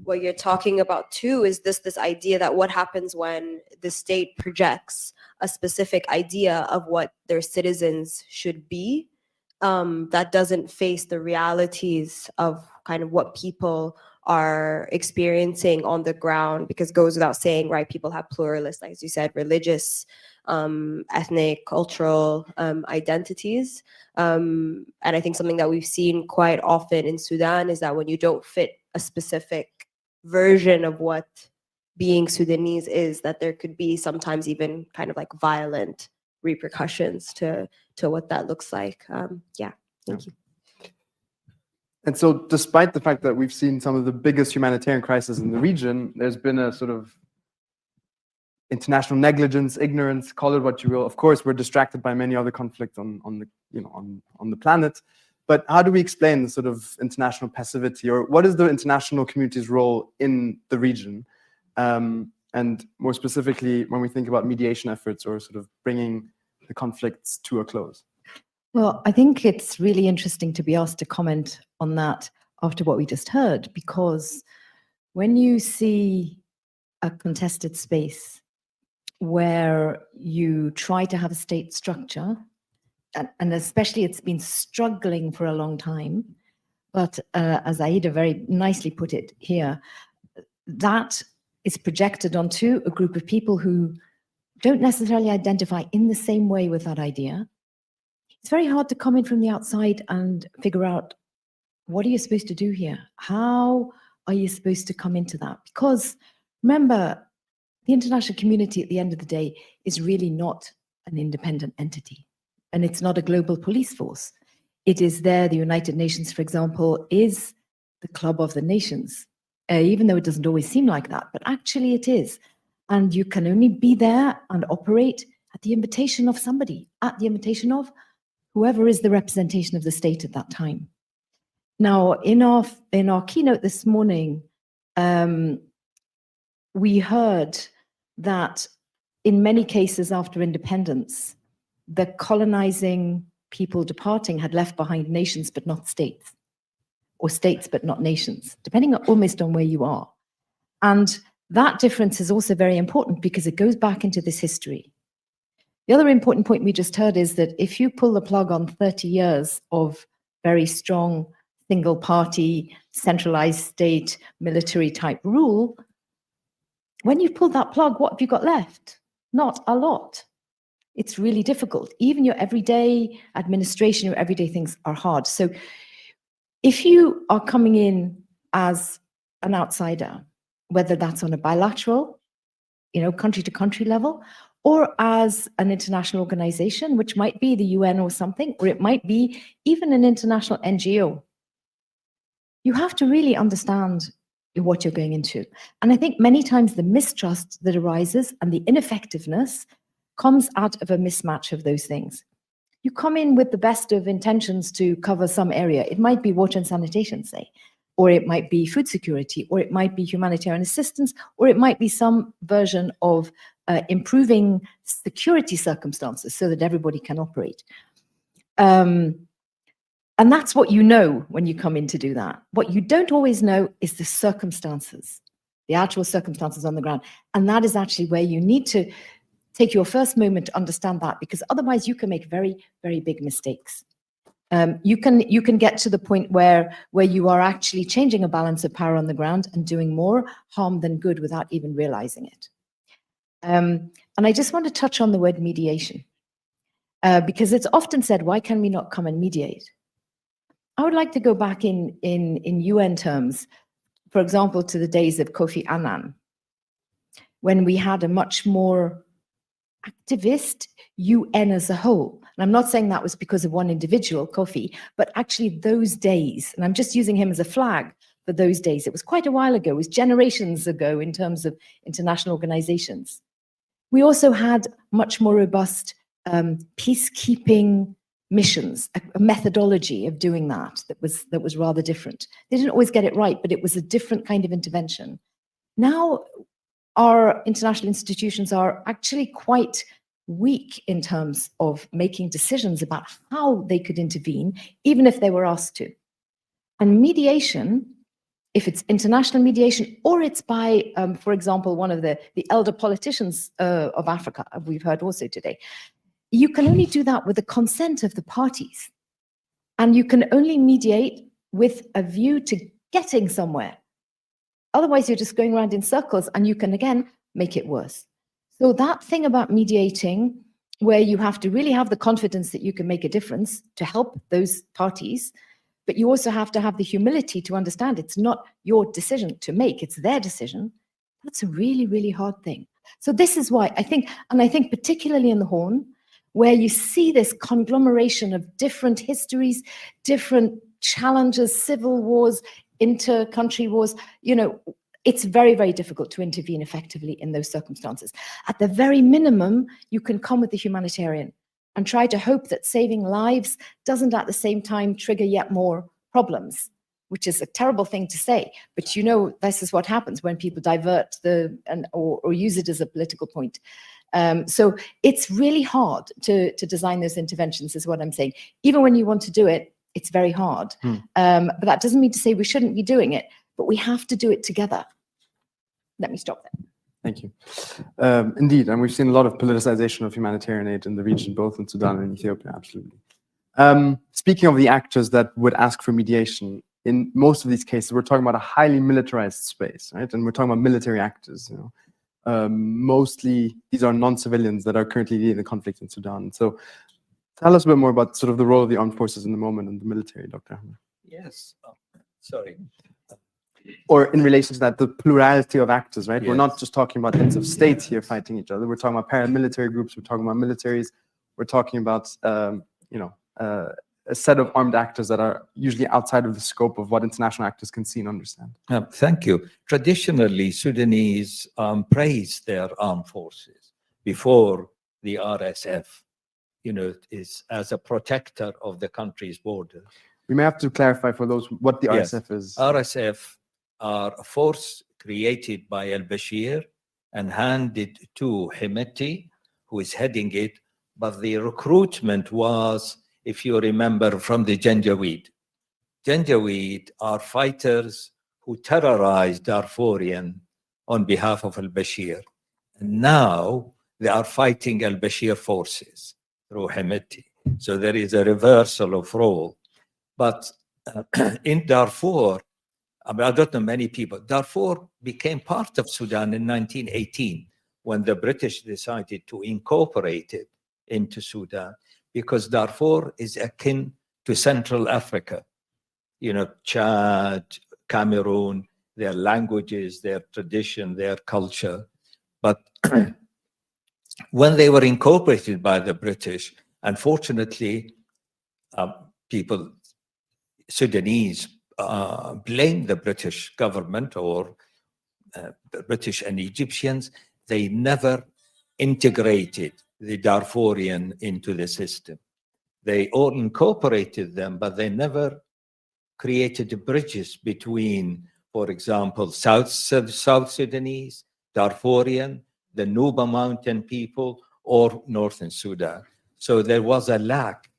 what you're talking about too is this idea that what happens when the state projects a specific idea of what their citizens should be, that doesn't face the realities of kind of what people are experiencing on the ground, because it goes without saying, right, people have pluralist, like as you said, religious, ethnic, cultural identities. And I think something that we've seen quite often in Sudan is that when you don't fit a specific version of what being Sudanese is, that there could be sometimes even kind of like violent repercussions to what that looks like. Yeah, thank you. And so despite the fact that we've seen some of the biggest humanitarian crises in the region, there's been a sort of international negligence, ignorance, call it what you will. Of course, we're distracted by many other conflicts on the planet. But how do we explain the sort of international passivity, or what is the international community's role in the region? And more specifically, when we think about mediation efforts or sort of bringing the conflicts to a close? Well, I think it's really interesting to be asked to comment on that after what we just heard, because when you see a contested space where you try to have a state structure, and especially it's been struggling for a long time, but as Aida very nicely put it here, that is projected onto a group of people who don't necessarily identify in the same way with that idea. It's very hard to come in from the outside and figure out, what are you supposed to do here? How are you supposed to come into that? Because remember, the international community at the end of the day is really not an independent entity, and it's not a global police force. It is there, the United Nations, for example, is the club of the nations, even though it doesn't always seem like that, but actually it is. And you can only be there and operate at the invitation of somebody, at the invitation of whoever is the representation of the state at that time. Now, in our keynote this morning, we heard that in many cases after independence, the colonizing people departing had left behind nations but not states, or states but not nations, depending almost on where you are. And that difference is also very important because it goes back into this history. The other important point we just heard is that if you pull the plug on 30 years of very strong single party, centralized state, military type rule, when you pull that plug, what have you got left? Not a lot. It's really difficult. Even your everyday administration, your everyday things are hard. So if you are coming in as an outsider, whether that's on a bilateral, country to country level, or as an international organization, which might be the UN or something, or it might be even an international NGO, you have to really understand what you're going into. And I think many times the mistrust that arises and the ineffectiveness comes out of a mismatch of those things. You come in with the best of intentions to cover some area. It might be water and sanitation, say, or it might be food security, or it might be humanitarian assistance, or it might be some version of improving security circumstances so that everybody can operate. And that's what you know when you come in to do that. What you don't always know is the circumstances, the actual circumstances on the ground. And that is actually where you need to take your first moment to understand that, because otherwise you can make very, very big mistakes. You can get to the point where you are actually changing a balance of power on the ground and doing more harm than good without even realizing it. And I just want to touch on the word mediation, because it's often said, why can we not come and mediate? I would like to go back in UN terms, for example, to the days of Kofi Annan, when we had a much more activist UN as a whole. And I'm not saying that was because of one individual, Kofi, but actually those days, and I'm just using him as a flag for those days. It was quite a while ago, it was generations ago in terms of international organizations. We also had much more robust peacekeeping missions, a methodology of doing that was rather different. They didn't always get it right, but it was a different kind of intervention. Now, our international institutions are actually quite weak in terms of making decisions about how they could intervene, even if they were asked to. And mediation if it's international mediation or it's by, for example, one of the elder politicians of Africa, we've heard also today, you can only do that with the consent of the parties. And you can only mediate with a view to getting somewhere. Otherwise, you're just going around in circles and you can, again, make it worse. So that thing about mediating, where you have to really have the confidence that you can make a difference to help those parties, but you also have to have the humility to understand it's not your decision to make, it's their decision. That's a really, really hard thing. So this is why I think, and I think particularly in the Horn, where you see this conglomeration of different histories, different challenges, civil wars, inter-country wars, you know, it's very, very difficult to intervene effectively in those circumstances. At the very minimum, you can come with the humanitarian and try to hope that saving lives doesn't at the same time trigger yet more problems, which is a terrible thing to say. But you know, this is what happens when people divert or use it as a political point. So it's really hard to design those interventions, is what I'm saying. Even when you want to do it, it's very hard. But that doesn't mean to say we shouldn't be doing it, but we have to do it together. Let me stop there. Thank you. Indeed, and we've seen a lot of politicization of humanitarian aid in the region, both in Sudan and Ethiopia, absolutely. Speaking of the actors that would ask for mediation, in most of these cases, we're talking about a highly militarized space, right? And we're talking about military actors, you know. Mostly, these are non-civilians that are currently leading the conflict in Sudan. So tell us a bit more about sort of the role of the armed forces in the moment and the military, Dr. Ahmed. Yes, sorry. Or in relation to that, the plurality of actors, right? Yes. We're not just talking about heads of states here fighting each other. We're talking about paramilitary groups. We're talking about militaries. We're talking about, you know, a set of armed actors that are usually outside of the scope of what international actors can see and understand. Thank you. Traditionally, Sudanese praise their armed forces before the RSF, you know, is as a protector of the country's borders. We may have to clarify for those what the Yes. RSF is. RSF are a force created by al-Bashir and handed to Hemeti, who is heading it. But the recruitment was, if you remember, from the Janjaweed. Janjaweed are fighters who terrorized Darfurian on behalf of al-Bashir. And now they are fighting al-Bashir forces through Hemeti. So there is a reversal of role. But in Darfur, I mean, I don't know many people, Darfur became part of Sudan in 1918 when the British decided to incorporate it into Sudan, because Darfur is akin to Central Africa. You know, Chad, Cameroon, their languages, their tradition, their culture. But when they were incorporated by the British, unfortunately, people, Sudanese, blame the British government or the British and Egyptians. They never integrated the Darfurian into the system. They all incorporated them, but they never created bridges between, for example, South Sudanese, Darfurian, the Nuba Mountain people, or Northern Sudan. So there was a lack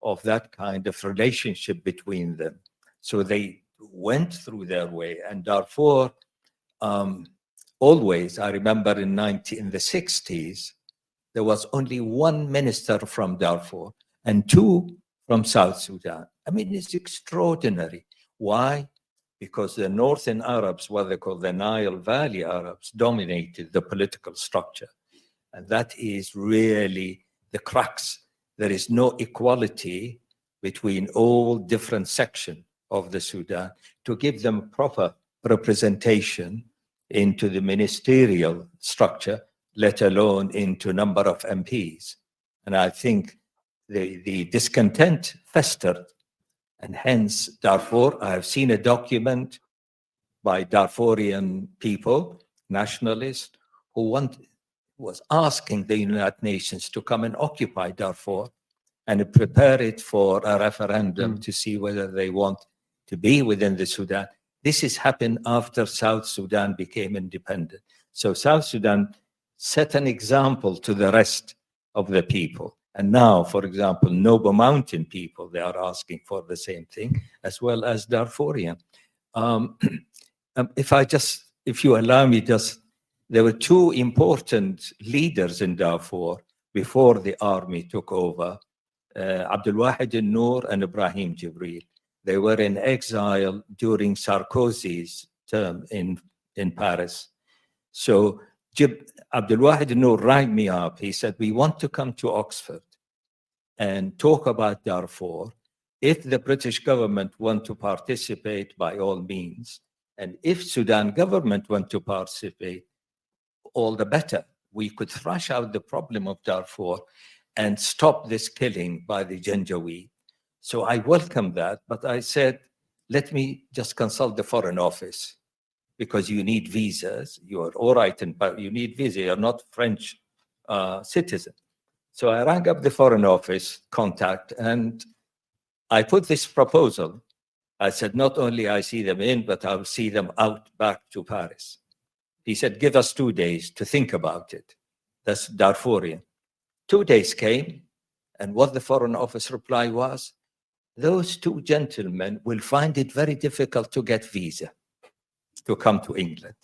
of that kind of relationship between them. So they went through their way, and Darfur always, I remember in the 60s, there was only one minister from Darfur and two from South Sudan. I mean, it's extraordinary. Why? Because the Northern Arabs, what they call the Nile Valley Arabs, dominated the political structure. And that is really the crux. There is no equality between all different sections of the Sudan to give them proper representation into the ministerial structure, let alone into number of MPs. And I think the discontent festered, and hence Darfur. I have seen a document by Darfurian people, nationalists, who was asking the United Nations to come and occupy Darfur and prepare it for a referendum to see whether they want to be within the Sudan. This has happened after South Sudan became independent. So South Sudan set an example to the rest of the people. And now, for example, Nuba Mountain people, they are asking for the same thing, as well as Darfurian. If you allow me, there were two important leaders in Darfur before the army took over, Abdul Wahid al-Noor and Ibrahim Jibril. They were in exile during Sarkozy's term in Paris. So Abdul Wahid al-Noor rang me up. He said, we want to come to Oxford and talk about Darfur. If the British government want to participate, by all means, and if Sudan government want to participate, all the better. We could thrash out the problem of Darfur and stop this killing by the Janjaweed. So I welcome that, but I said, let me just consult the Foreign Office, because you need visas. You are all right, but you need visa. You're not French citizen. So I rang up the Foreign Office contact and I put this proposal. I said, not only I see them in, but I'll see them out back to Paris. He said, give us 2 days to think about it. That's Darfurian. 2 days came, and what the Foreign Office reply was, those two gentlemen will find it very difficult to get visa to come to England.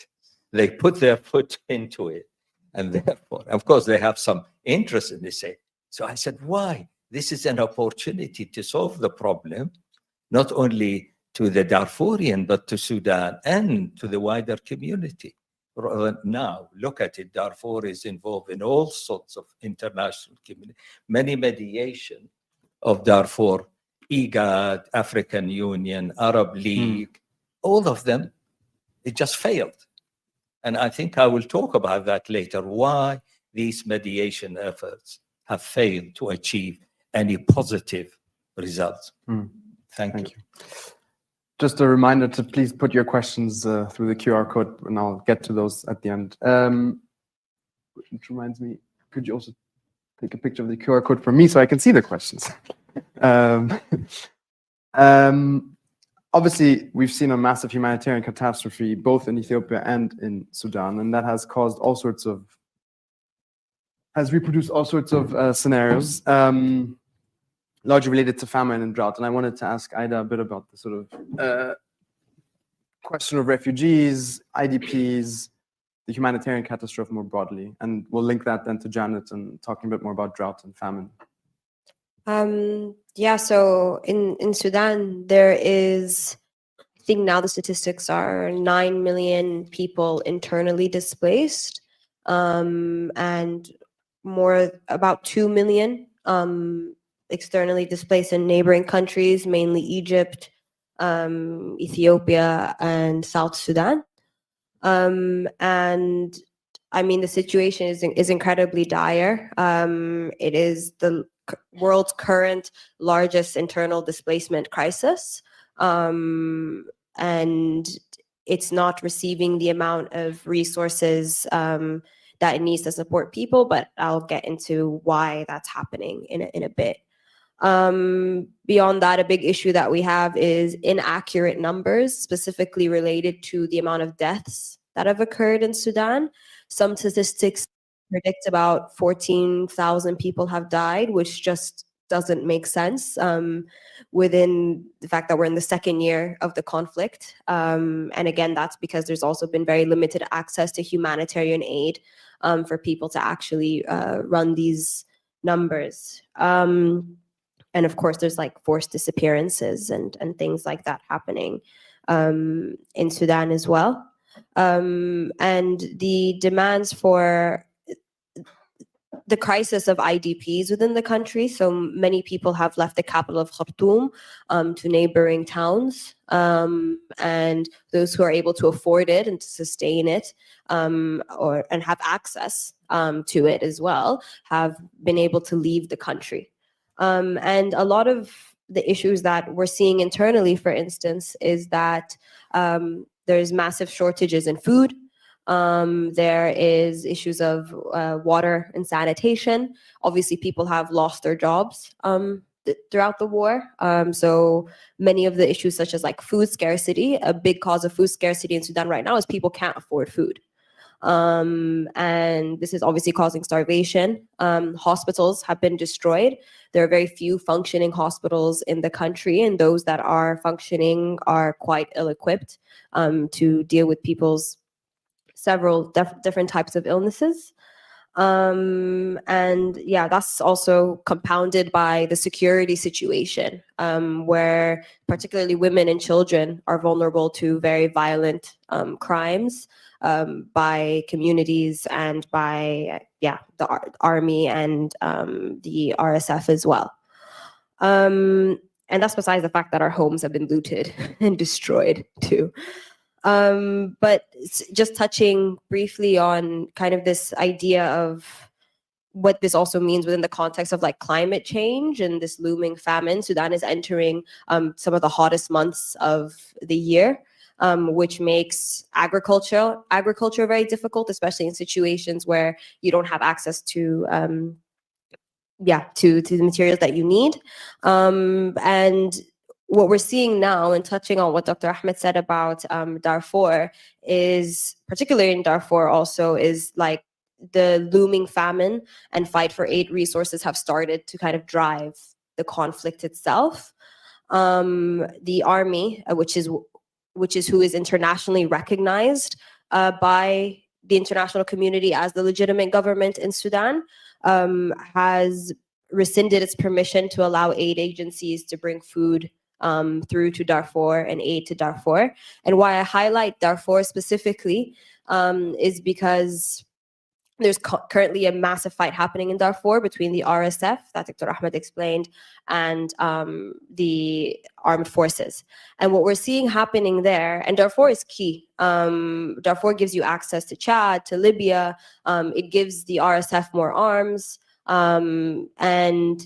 They put their foot into it. And therefore, of course, they have some interest in this. So I said, why? This is an opportunity to solve the problem, not only to the Darfurian, but to Sudan and to the wider community. Now, look at it. Darfur is involved in all sorts of international community, many mediation of Darfur, IGAD, African Union, Arab League, all of them, it just failed. And I think I will talk about that later, why these mediation efforts have failed to achieve any positive results. Thank you. Just a reminder to please put your questions through the QR code, and I'll get to those at the end. Which reminds me, could you also take a picture of the QR code for me so I can see the questions? Obviously, we've seen a massive humanitarian catastrophe, both in Ethiopia and in Sudan, and that has caused all sorts of, has reproduced all sorts of scenarios, largely related to famine and drought. And I wanted to ask Ida a bit about the sort of question of refugees, IDPs, the humanitarian catastrophe more broadly. And we'll link that then to Janet and talking a bit more about drought and famine. Yeah, so in Sudan, there is, I think now the statistics are 9 million people internally displaced, and about 2 million externally displaced in neighboring countries, mainly Egypt, Ethiopia, and South Sudan. And I mean, the situation is incredibly dire. It is the world's current largest internal displacement crisis. And it's not receiving the amount of resources that it needs to support people, but I'll get into why that's happening in a bit. Beyond that, a big issue that we have is inaccurate numbers, specifically related to the amount of deaths that have occurred in Sudan. Some statistics predict about 14,000 people have died, which just doesn't make sense within the fact that we're in the second year of the conflict. And again, that's because there's also been very limited access to humanitarian aid for people to actually run these numbers. And of course, there's like forced disappearances and things like that happening in Sudan as well. And the demands for the crisis of IDPs within the country. So many people have left the capital of Khartoum to neighboring towns. And those who are able to afford it and to sustain it and have access to it as well have been able to leave the country. And a lot of the issues that we're seeing internally, for instance, is that there's massive shortages in food. There is issues of water and sanitation. Obviously, people have lost their jobs throughout the war. So many of the issues such as like food scarcity, a big cause of food scarcity in Sudan right now is people can't afford food. And this is obviously causing starvation. Hospitals have been destroyed. There are very few functioning hospitals in the country, and those that are functioning are quite ill-equipped to deal with people's several different types of illnesses. And yeah, that's also compounded by the security situation, where particularly women and children are vulnerable to very violent crimes by communities and by the army and the RSF as well. And that's besides the fact that our homes have been looted and destroyed too. But just touching briefly on kind of this idea of what this also means within the context of like climate change and this looming famine. Sudan is entering some of the hottest months of the year, which makes agriculture very difficult, especially in situations where you don't have access to to the materials that you need. And what we're seeing now, and touching on what Dr. Ahmed said about Darfur, is particularly in Darfur also, is like the looming famine and fight for aid resources have started to kind of drive the conflict itself. The army, which is who is internationally recognized by the international community as the legitimate government in Sudan, has rescinded its permission to allow aid agencies to bring food through to Darfur and aid to Darfur. And why I highlight Darfur specifically is because there's currently a massive fight happening in Darfur between the RSF, that Dr. Ahmed explained, and the armed forces. And what we're seeing happening there, and Darfur is key. Darfur gives you access to Chad, to Libya. It gives the RSF more arms. And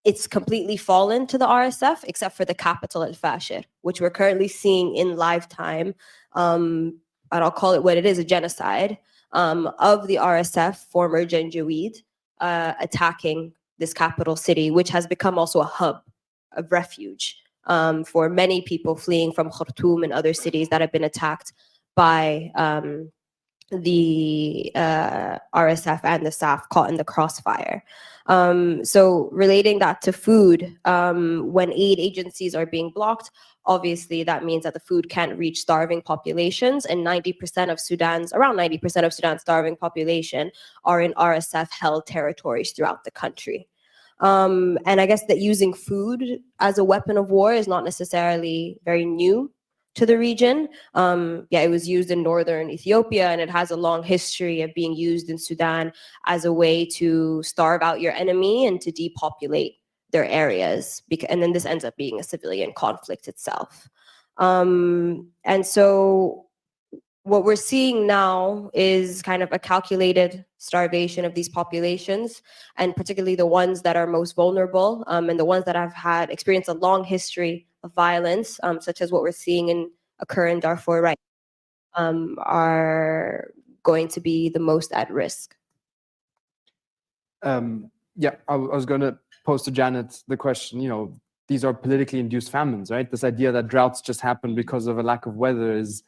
it's completely fallen to the RSF, except for the capital, Al-Fashir, which we're currently seeing in live time. And I'll call it what it is, a genocide of the RSF, former Janjaweed, attacking this capital city, which has become also a hub of refuge for many people fleeing from Khartoum and other cities that have been attacked by the RSF and the SAF, caught in the crossfire. So relating that to food, when aid agencies are being blocked, obviously that means that the food can't reach starving populations, and around 90% of Sudan's starving population are in RSF-held territories throughout the country. And I guess that using food as a weapon of war is not necessarily very new to the region. It was used in northern Ethiopia, and it has a long history of being used in Sudan as a way to starve out your enemy and to depopulate their areas. And then this ends up being a civilian conflict itself. And so what we're seeing now is kind of a calculated starvation of these populations, and particularly the ones that are most vulnerable, and the ones that have experienced a long history of violence, such as what we're seeing occur in Darfur right now, are going to be the most at risk. I was going to pose to Janet the question, these are politically induced famines, right? This idea that droughts just happen because of a lack of weather is,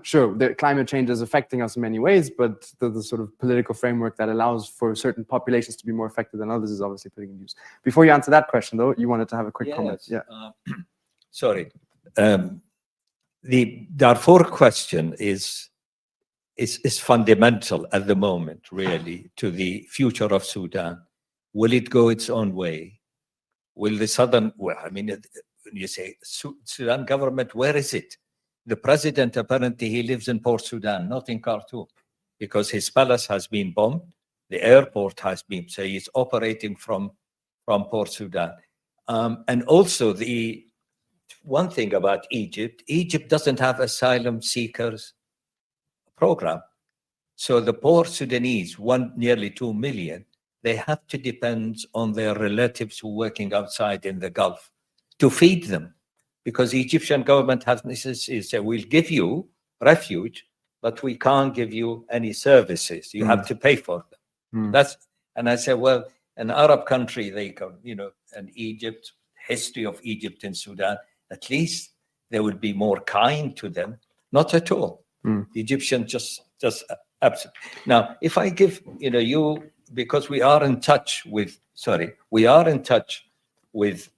sure, the climate change is affecting us in many ways, but the sort of political framework that allows for certain populations to be more affected than others is obviously politically induced. Before you answer that question, though, you wanted to have a quick comment. Yeah. Sorry. The Darfur question is fundamental at the moment, really, to the future of Sudan. Will it go its own way? Will the southern, when you say Sudan government, where is it? The president, apparently, he lives in Port Sudan, not in Khartoum, because his palace has been bombed. The airport has been, so he's operating from Port Sudan. And also the one thing about Egypt doesn't have asylum seekers program. So the poor Sudanese, nearly 2 million, they have to depend on their relatives who are working outside in the Gulf to feed them, because the Egyptian government has said, we'll give you refuge, but we can't give you any services. You have to pay for them. And I said, well, an Arab country, they come, and Egypt, history of Egypt and Sudan, at least they would be more kind to them. Not at all. Mm. The Egyptian just absent. Now, if I give, you, because we are in touch with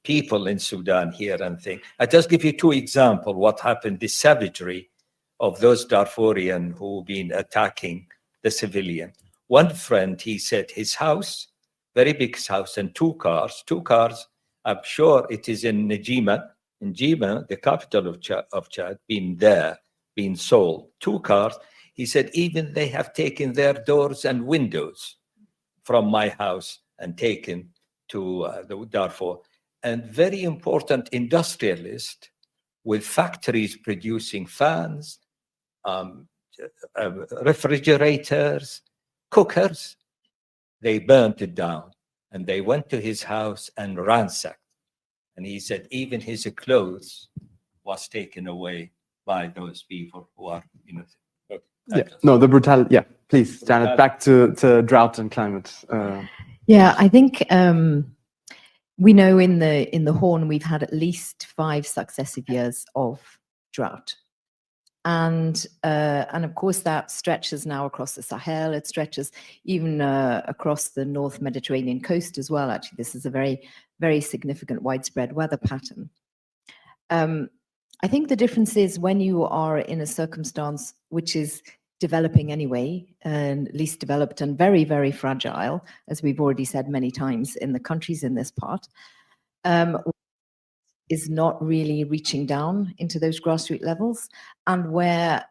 people in Sudan here and things. I just give you two examples what happened, the savagery of those Darfurian who been attacking the civilian. One friend, he said his house, very big house, and two cars, I'm sure it is in Njima, the capital of Chad, been sold, 2 cars. He said, even they have taken their doors and windows from my house and taken to the Darfur. And very important industrialist with factories producing fans, refrigerators, cookers, they burnt it down. And they went to his house and ransacked. And he said, even his clothes was taken away by those people who are, Yeah. No, the brutality. Yeah, please, Janet, back to drought and climate. Yeah, I think we know in the Horn we've had at least 5 successive years of drought, and of course that stretches now across the Sahel. It stretches even across the North Mediterranean coast as well. Actually, this is a very, very significant widespread weather pattern. I think the difference is when you are in a circumstance which is developing anyway, and least developed and very, very fragile, as we've already said many times in the countries in this part, is not really reaching down into those grassroots levels, and where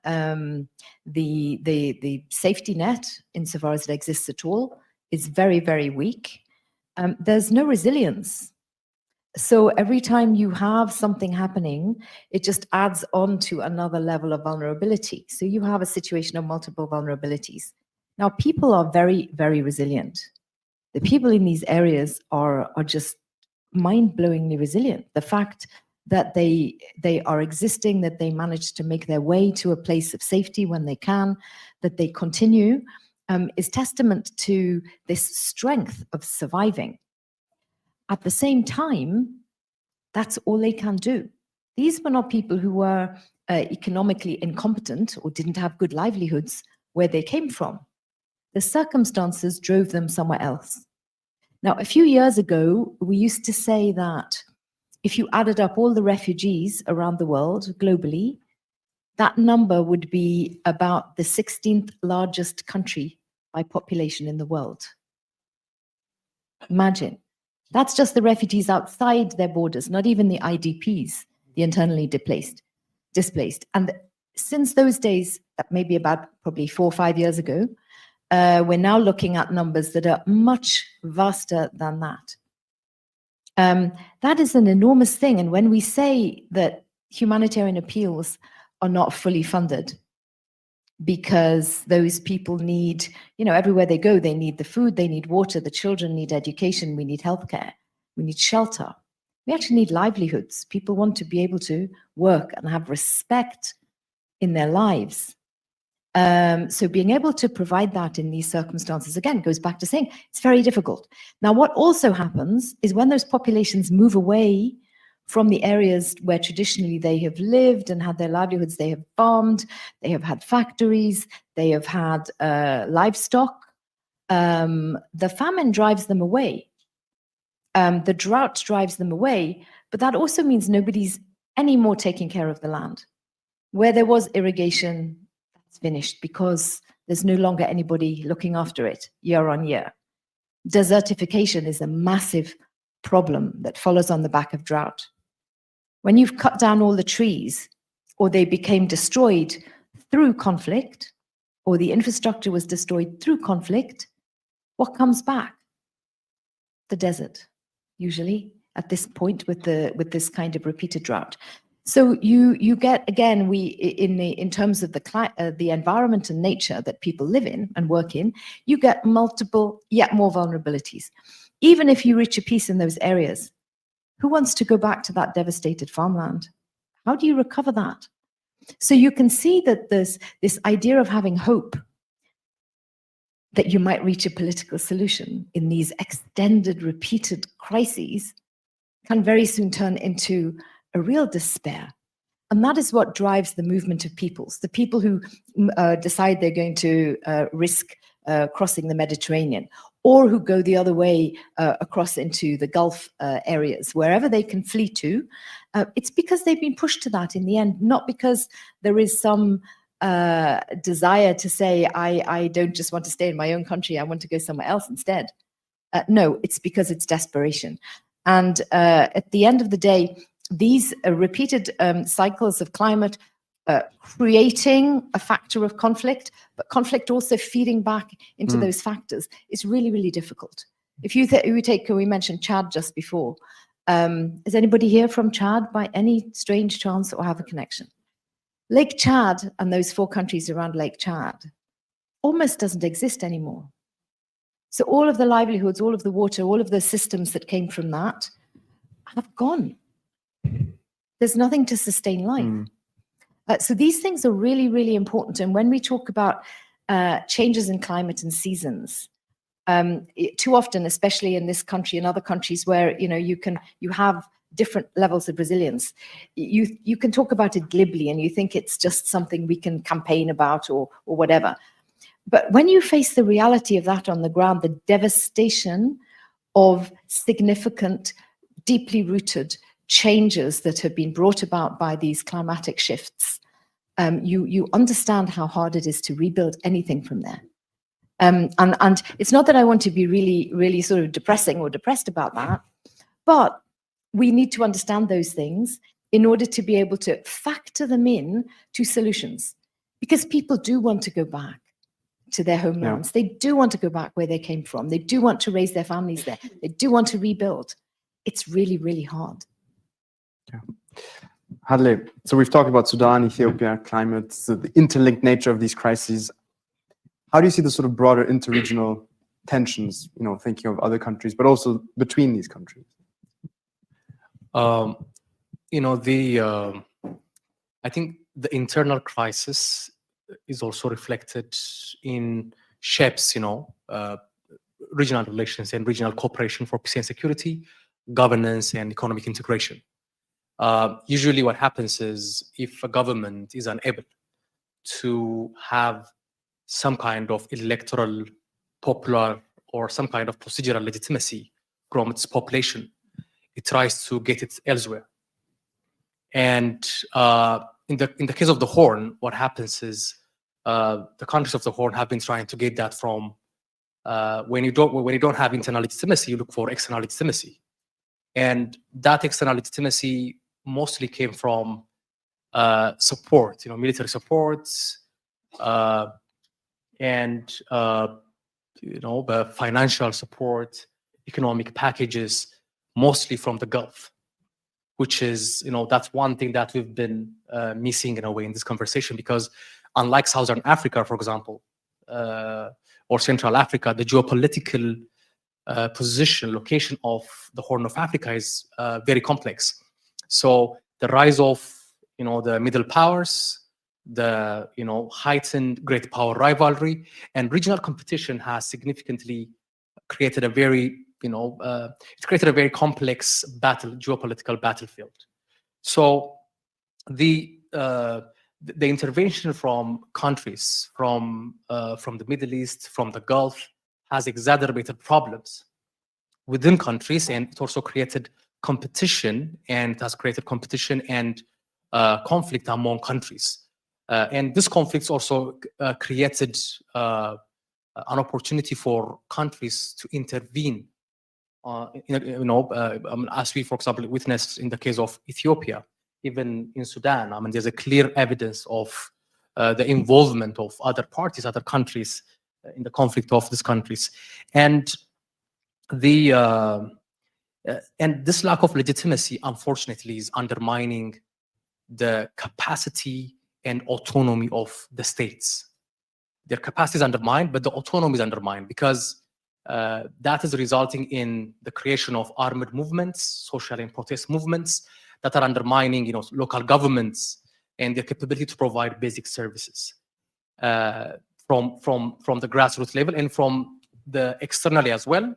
the safety net, insofar as it exists at all, is very, very weak. There's no resilience. So every time you have something happening, it just adds on to another level of vulnerability. So you have a situation of multiple vulnerabilities. Now, people are very, very resilient. The people in these areas are just mind-blowingly resilient. The fact that they are existing, that they manage to make their way to a place of safety when they can, that they continue, is testament to this strength of surviving. At the same time, that's all they can do. These were not people who were economically incompetent or didn't have good livelihoods where they came from. The circumstances drove them somewhere else. Now, a few years ago, we used to say that if you added up all the refugees around the world globally, that number would be about the 16th largest country by population in the world. Imagine. That's just the refugees outside their borders, not even the IDPs, the internally displaced. And since those days, maybe about probably 4 or 5 years ago, we're now looking at numbers that are much vaster than that. That is an enormous thing. And when we say that humanitarian appeals are not fully funded, because those people need, everywhere they go, they need the food, they need water, the children need education, we need healthcare, we need shelter. We actually need livelihoods. People want to be able to work and have respect in their lives. So being able to provide that in these circumstances, again, goes back to saying it's very difficult. Now, what also happens is when those populations move away from the areas where traditionally they have lived and had their livelihoods, they have farmed, they have had factories, they have had livestock, the famine drives them away. The drought drives them away, but that also means nobody's anymore taking care of the land. Where there was irrigation, that's finished because there's no longer anybody looking after it year on year. Desertification is a massive problem that follows on the back of drought. When you've cut down all the trees, or they became destroyed through conflict, or the infrastructure was destroyed through conflict, what comes back? The desert, usually at this point with this kind of repeated drought. So you get, again, in terms of the environment and nature that people live in and work in, you get multiple yet more vulnerabilities. Even if you reach a peace in those areas, who wants to go back to that devastated farmland? How do you recover that? So you can see that there's this idea of having hope that you might reach a political solution in these extended, repeated crises can very soon turn into a real despair. And that is what drives the movement of peoples. The people who decide they're going to risk crossing the Mediterranean, or who go the other way across into the Gulf areas, wherever they can flee to. It's because they've been pushed to that in the end, not because there is some desire to say, I don't just want to stay in my own country, I want to go somewhere else instead. No, it's because it's desperation. And at the end of the day, these repeated cycles of climate creating a factor of conflict, but conflict also feeding back into those factors is really, really difficult. If you take, we mentioned Chad just before. Is anybody here from Chad by any strange chance or have a connection? Lake Chad and those 4 countries around Lake Chad almost doesn't exist anymore. So all of the livelihoods, all of the water, all of the systems that came from that have gone. There's nothing to sustain life. So these things are really, really important. And when we talk about changes in climate and seasons, too often, especially in this country and other countries where you have different levels of resilience, you can talk about it glibly and you think it's just something we can campaign about or whatever. But when you face the reality of that on the ground, the devastation of significant, deeply rooted changes that have been brought about by these climatic shifts, you understand how hard it is to rebuild anything from there. And it's not that I want to be really, really sort of depressing or depressed about that, but we need to understand those things in order to be able to factor them in to solutions, because people do want to go back to their homelands. They do want to go back where they came from. They do want to raise their families there. They do want to rebuild. It's really, really hard. Yeah. Hadley, so we've talked about Sudan, Ethiopia, climate, so the interlinked nature of these crises. How do you see the sort of broader interregional tensions, thinking of other countries, but also between these countries? I think the internal crisis is also reflected in shapes, regional relations and regional cooperation for peace and security, governance and economic integration. Usually what happens is if a government is unable to have some kind of electoral, popular, or some kind of procedural legitimacy from its population, it tries to get it elsewhere. And in the case of the Horn, what happens is the countries of the Horn have been trying to get that from when you don't have internal legitimacy, you look for external legitimacy, and that external legitimacy mostly came from support, military support, and financial support, economic packages, mostly from the Gulf, which is, that's one thing that we've been missing in a way in this conversation, because unlike Southern Africa, for example, or Central Africa, the geopolitical location of the Horn of Africa is very complex. So the rise of, the middle powers, the, heightened great power rivalry and regional competition has significantly created a very, it's created a very complex geopolitical battlefield. So the intervention from countries from the Middle East, from the Gulf, has exacerbated problems within countries, and it also created competition, and it has created competition and conflict among countries. And this conflict also created an opportunity for countries to intervene. As we, for example, witnessed in the case of Ethiopia, even in Sudan. There's a clear evidence of the involvement of other parties, other countries in the conflict of these countries, and this lack of legitimacy, unfortunately, is undermining the capacity and autonomy of the states. Their capacity is undermined, but the autonomy is undermined, because that is resulting in the creation of armed movements, social and protest movements that are undermining, local governments and their capability to provide basic services from the grassroots level, and from the externally as well.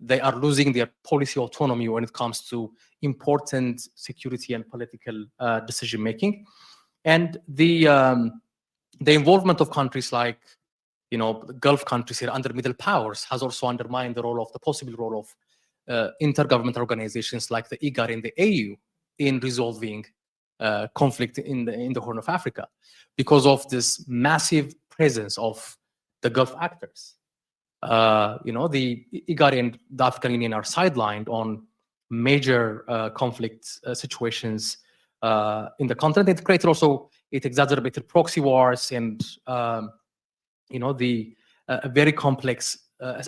they are losing their policy autonomy when it comes to important security and political decision making. And the involvement of countries like, Gulf countries here under middle powers has also undermined the possible role of intergovernmental organizations like the IGAD and the AU in resolving conflict in the Horn of Africa, because of this massive presence of the Gulf actors. The IGAD and the African Union are sidelined on major conflict situations in the continent. It exacerbated proxy wars and a very complex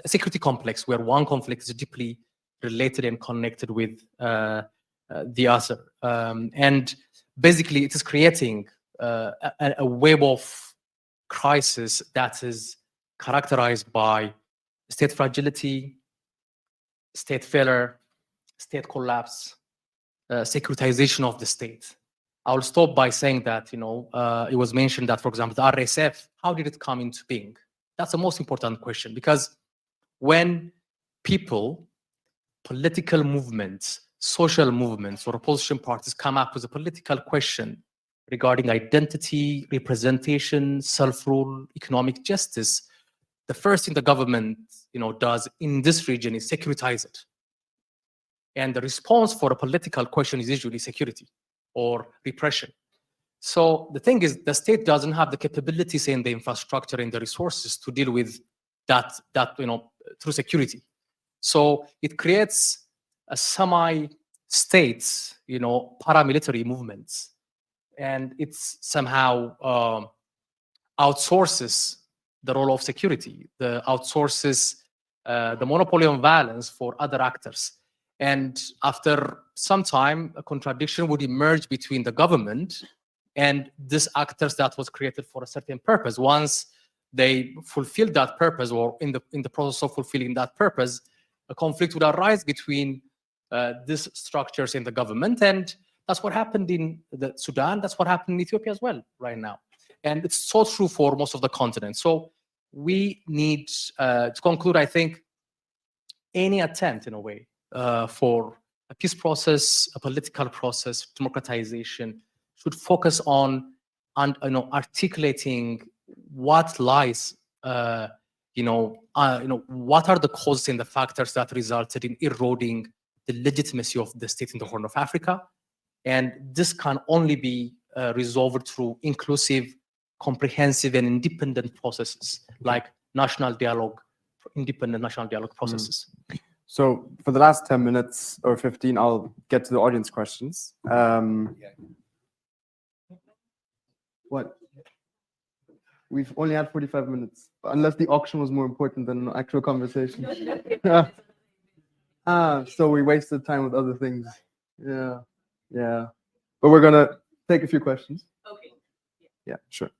security complex where one conflict is deeply related and connected with the other. And basically, it is creating a web of crisis that is characterized by state fragility, state failure, state collapse, securitization of the state. I will stop by saying that, it was mentioned that, for example, the RSF, how did it come into being? That's the most important question, because when people, political movements, social movements, or opposition parties come up with a political question regarding identity, representation, self-rule, economic justice, the first thing the government, does in this region is securitize it. And the response for a political question is usually security or repression. So the thing is, the state doesn't have the capabilities and the infrastructure and the resources to deal with that through security. So it creates a semi-state, paramilitary movements, and it's somehow outsources the role of security, outsources the monopoly on violence for other actors. And after some time, a contradiction would emerge between the government and these actors that was created for a certain purpose. Once they fulfill that purpose, or in the process of fulfilling that purpose, a conflict would arise between these structures in the government. And that's what happened in the Sudan. That's what happened in Ethiopia as well right now. And it's so true for most of the continent. So we need to conclude, I think, any attempt in a way for a peace process, a political process, democratization should focus on articulating what lies, what are the causes and the factors that resulted in eroding the legitimacy of the state in the Horn of Africa. And this can only be resolved through inclusive, comprehensive, and independent processes like national dialogue, independent national dialogue processes. So for the last 10 minutes or 15, I'll get to the audience questions. What? We've only had 45 minutes, unless the auction was more important than the actual conversation. So we wasted time with other things. Yeah. But we're gonna take a few questions. Okay. Yeah, sure.